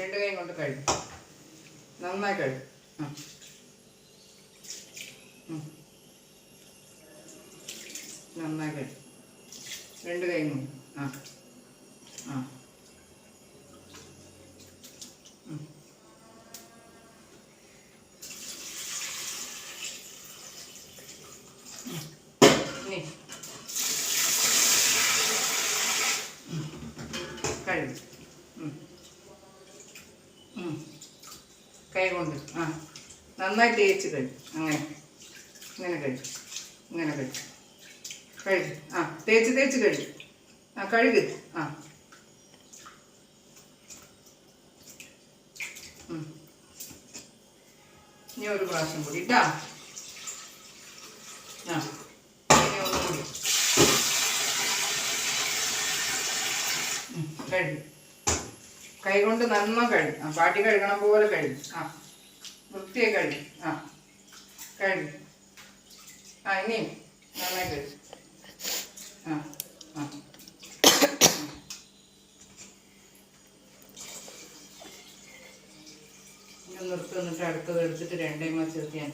രണ്ട് കൈ കൊണ്ട് കഴുകും. നന്നായി കഴുകും. നന്നായി കഴുകും. രണ്ട് കൈ കൊണ്ട്. കഴുകും. കൈ കൊണ്ട് നന്നായി തേച്ച് കഴിയും. ഇങ്ങനെ കഴിക്കും. ഇങ്ങനെ കഴിക്കും. കഴുകി തേച്ച് കഴുകി. കഴുകി. ഇനി ഒരു പ്രാവശ്യം കൂടി ഇട്ടാ. ഇനി ഒന്നുകൂടി കഴുകി. കൈ കൊണ്ട് നന്നായി കഴുകും. പാട്ടി കഴുകണം പോലെ കഴുകും. വൃത്തിയായി കഴുകും. കഴുകി. ഇനിയും നന്നായി കഴുകും. ഇനി നിർത്തി വന്നിട്ട് അടുത്തത് എടുത്തിട്ട് രണ്ടേമാ ചേർത്ത് ഞാൻ